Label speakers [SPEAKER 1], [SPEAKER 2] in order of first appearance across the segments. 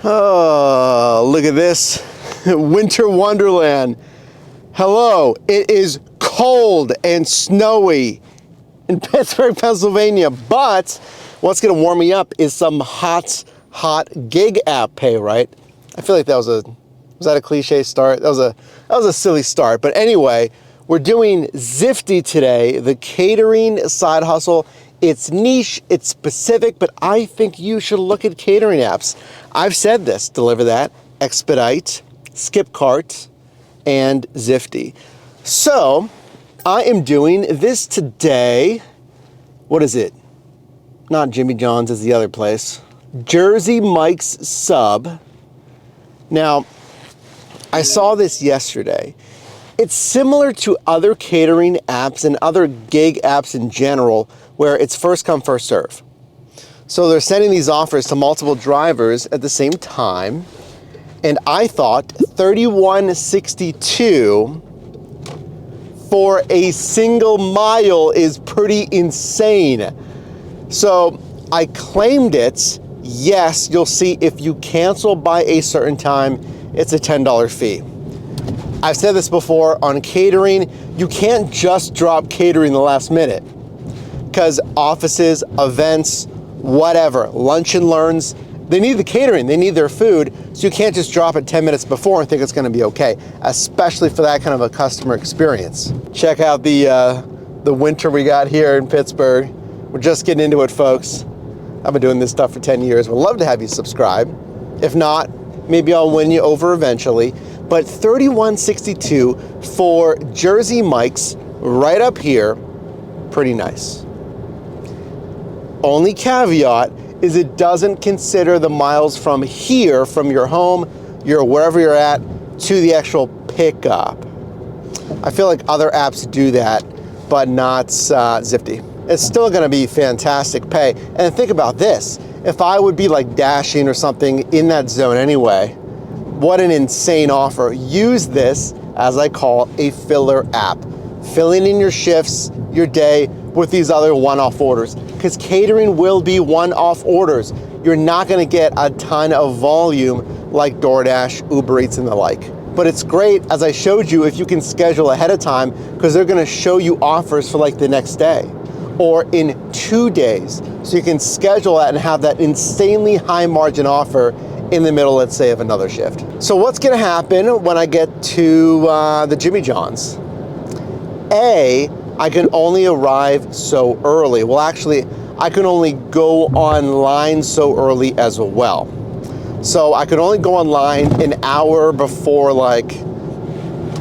[SPEAKER 1] Oh, look at this. Winter wonderland. Hello, it is cold and snowy in Pittsburgh, Pennsylvania, but what's gonna warm me up is some hot gig app pay, right? I feel like was that a cliche start? That was a silly start, but anyway, we're doing Zifty today, the catering side hustle. It's niche, it's specific, but I think you should look at catering apps. I've said this: Deliver That, Expedite, Skip Cart, and Zifty. So I am doing this today. What is it? Not Jimmy John's, is the other place. Jersey Mike's Sub. Now, I saw this yesterday. It's similar to other catering apps and other gig apps in general, where it's first come, first serve. So they're sending these offers to multiple drivers at the same time. And I thought $31.62 for a single mile is pretty insane. So I claimed it. Yes, you'll see if you cancel by a certain time, it's a $10 fee. I've said this before on catering, you can't just drop catering the last minute, because offices, events, whatever, lunch and learns, they need the catering, they need their food, so you can't just drop it 10 minutes before and think it's gonna be okay, especially for that kind of a customer experience. Check out the winter we got here in Pittsburgh. We're just getting into it, folks. I've been doing this stuff for 10 years. Would love to have you subscribe. If not, maybe I'll win you over eventually. But $31.62 for Jersey Mike's right up here, pretty nice. Only caveat is it doesn't consider the miles from here, from your home, wherever you're at, to the actual pickup. I feel like other apps do that, but not Zifty. It's still gonna be fantastic pay. And think about this, if I would be like dashing or something in that zone anyway, what an insane offer. Use this, as I call, a filler app. Filling in your shifts, your day, with these other one-off orders, because catering will be one-off orders. You're not gonna get a ton of volume like DoorDash, Uber Eats, and the like. But it's great, as I showed you, if you can schedule ahead of time, because they're gonna show you offers for like the next day or in 2 days. So you can schedule that and have that insanely high margin offer in the middle, let's say, of another shift. So what's gonna happen when I get to the Jimmy John's? I can only arrive so early. Well, actually, I can only go online so early as well. So I could only go online an hour before, like,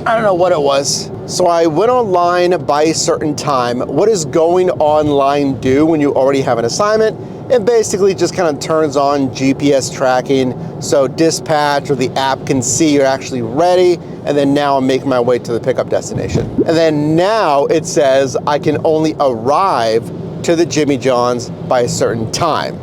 [SPEAKER 1] I don't know what it was. So I went online by a certain time. What does going online do when you already have an assignment? It basically just kind of turns on GPS tracking, so dispatch or the app can see you're actually ready, and then now I'm making my way to the pickup destination. And then now it says I can only arrive to the Jimmy John's by a certain time.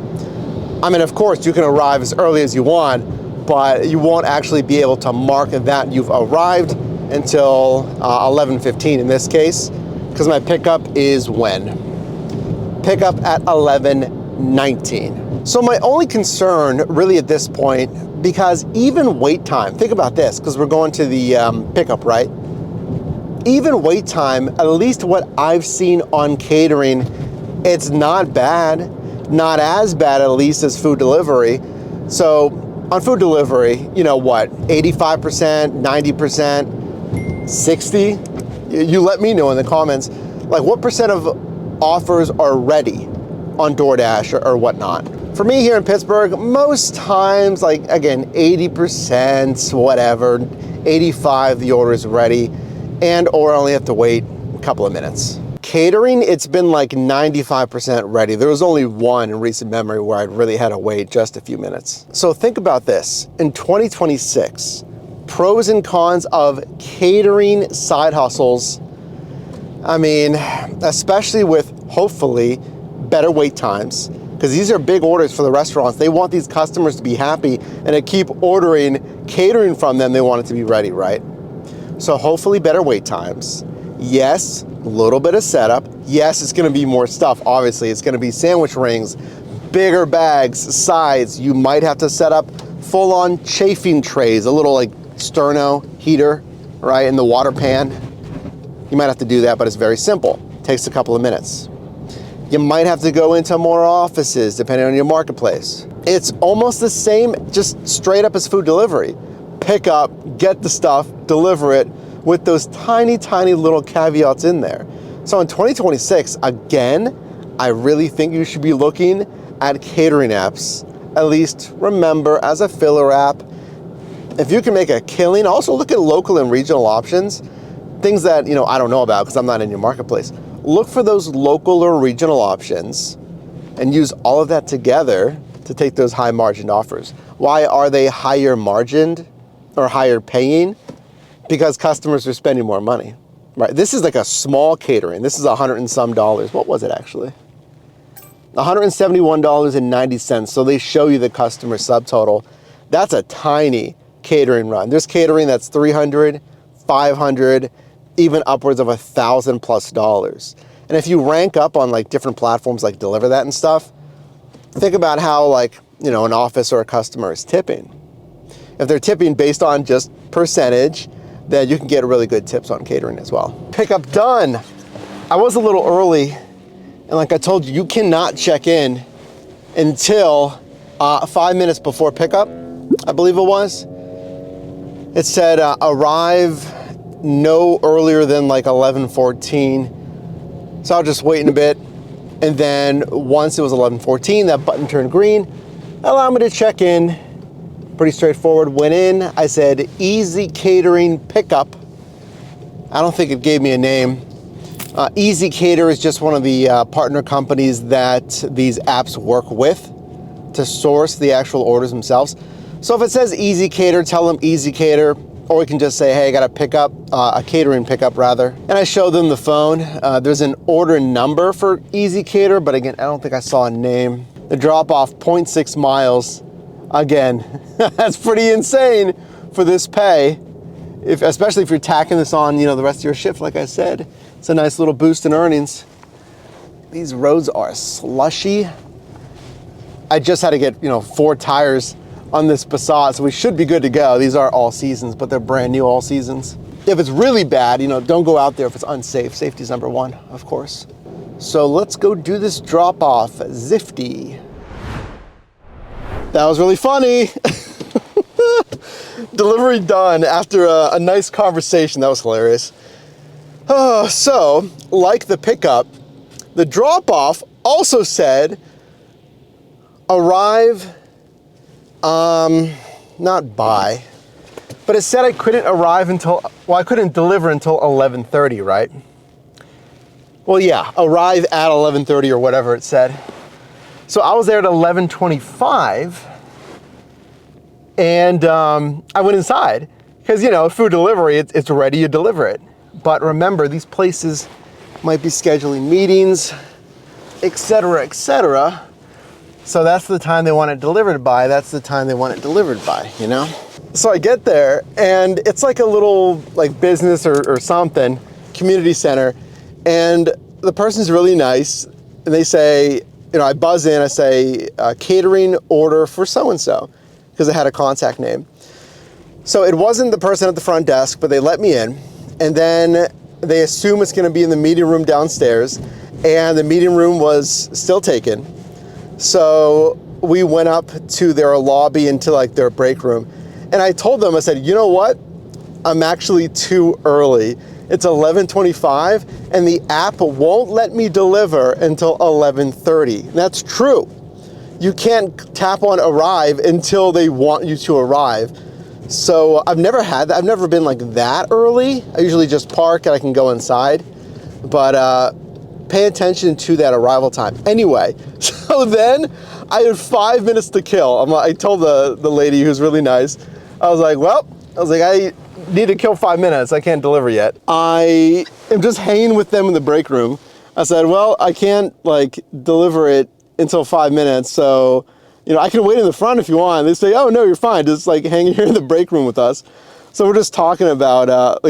[SPEAKER 1] I mean, of course, you can arrive as early as you want, but you won't actually be able to mark that you've arrived until 11:15 in this case, because my pickup is when? Pickup at 11:19. So my only concern really at this point, because even wait time, think about this, because we're going to the pickup, right? Even wait time, at least what I've seen on catering, it's not bad. Not as bad, at least, as food delivery. So on food delivery, you know what, 85%, 90%, 60? You let me know in the comments, like what percent of offers are ready on DoorDash or whatnot. For me here in Pittsburgh, most times, like again, 80%, whatever, 85, the order is ready, and or I only have to wait a couple of minutes. Catering, it's been like 95% ready. There was only one in recent memory where I really had to wait just a few minutes. So think about this, in 2026, pros and cons of catering side hustles. I mean, especially with, hopefully, better wait times, because these are big orders for the restaurants. They want these customers to be happy and to keep ordering catering from them. They want it to be ready, right? So hopefully better wait times. Yes, a little bit of setup. Yes, it's gonna be more stuff. Obviously, it's gonna be sandwich rings, bigger bags, sides. You might have to set up full-on chafing trays, a little like sterno heater, right, in the water pan. You might have to do that, but it's very simple. Takes a couple of minutes. You might have to go into more offices depending on your marketplace. It's almost the same, just straight up as food delivery. Pick up, get the stuff, deliver it, with those tiny, tiny little caveats in there. So in 2026, again, I really think you should be looking at catering apps. At least remember, as a filler app, if you can make a killing, also look at local and regional options, things that, I don't know about because I'm not in your marketplace. Look for those local or regional options and use all of that together to take those high margined offers. Why are they higher margined or higher paying? Because customers are spending more money, right? This is like a small catering. This is $100 and some. What was it actually? $171.90. So they show you the customer subtotal. That's a tiny catering run. There's catering that's $300, $500, even upwards of $1,000+. And if you rank up on like different platforms like Deliver That and stuff, think about how like, an office or a customer is tipping. If they're tipping based on just percentage, then you can get really good tips on catering as well. Pickup done. I was a little early, and like I told you, you cannot check in until 5 minutes before pickup, I believe it was. It said arrive no earlier than like 11:14. So I was just waiting a bit. And then once it was 11:14, that button turned green. Allow me to check in. Pretty straightforward. Went in, I said Easy Catering Pickup. I don't think it gave me a name. Easy Cater is just one of the partner companies that these apps work with to source the actual orders themselves. So if it says Easy Cater, tell them Easy Cater, or we can just say, hey, I got a pickup, a catering pickup rather. And I show them the phone. There's an order number for Easy Cater, but again, I don't think I saw a name. The drop off 0.6 miles. Again, that's pretty insane for this pay. Especially if you're tacking this on, the rest of your shift, like I said. It's a nice little boost in earnings. These roads are slushy. I just had to get, 4 tires on this Passat, so we should be good to go. These are all seasons, but they're brand new all seasons. If it's really bad, don't go out there if it's unsafe. Safety's number one, of course. So let's go do this drop off. Zifty. That was really funny. Delivery done after a nice conversation. That was hilarious. So, like the pickup, the drop off also said arrive, not by, but it said I couldn't arrive until, I couldn't deliver until 11:30, right? Well, yeah, arrive at 11:30 or whatever it said. So I was there at 11:25, and I went inside because, food delivery, it's ready, you deliver it. But remember, these places might be scheduling meetings, etc., etc. So that's the time they want it delivered by. That's the time they want it delivered by, So I get there, and it's like a little business or something, community center, and the person's really nice, and they say, I buzz in, I say, catering order for so-and-so, because I had a contact name. So it wasn't the person at the front desk, but they let me in, and then they assume it's gonna be in the meeting room downstairs, and the meeting room was still taken. So we went up to their lobby into their break room, and I told them, I said, you know what? I'm actually too early. It's 11:25, and the app won't let me deliver until 11:30. That's true. You can't tap on arrive until they want you to arrive. So I've never had that. I've never been that early. I usually just park and I can go inside. But pay attention to that arrival time. Anyway, so then I had 5 minutes to kill. I told the lady who's really nice, I was like, I need to kill 5 minutes. I can't deliver yet. I am just hanging with them in the break room. I said, well, I can't deliver it until 5 minutes. So, I can wait in the front if you want. They say, oh no, you're fine. Just hang here in the break room with us. So we're just talking about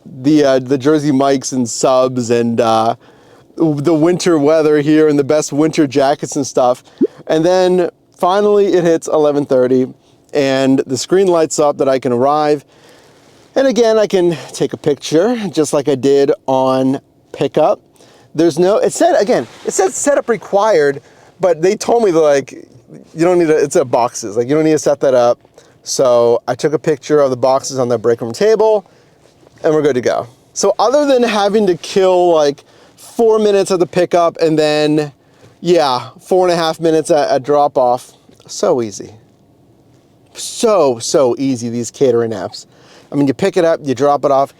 [SPEAKER 1] the Jersey Mikes and subs and the winter weather here and the best winter jackets and stuff. And then finally it hits 11:30. and the screen lights up that I can arrive. And again, I can take a picture just like I did on pickup. There's no, it said setup required, but they told me that like, you don't need to, it's at boxes, like you don't need to set that up. So I took a picture of the boxes on the break room table and we're good to go. So other than having to kill like 4 minutes at the pickup and then, yeah, 4.5 minutes at drop off, so easy. So easy, these catering apps. I mean, you pick it up, you drop it off,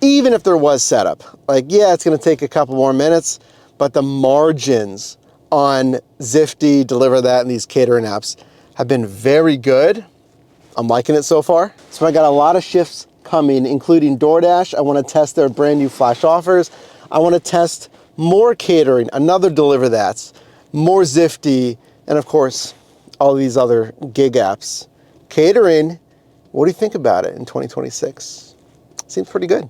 [SPEAKER 1] even if there was setup. Like, yeah, it's gonna take a couple more minutes, but the margins on Zifty, Deliver That, and these catering apps have been very good. I'm liking it so far. So I got a lot of shifts coming, including DoorDash. I wanna test their brand new flash offers. I wanna test more catering, another Deliver That's, more Zifty, and of course, all these other gig apps. Catering, what do you think about it in 2026? Seems pretty good.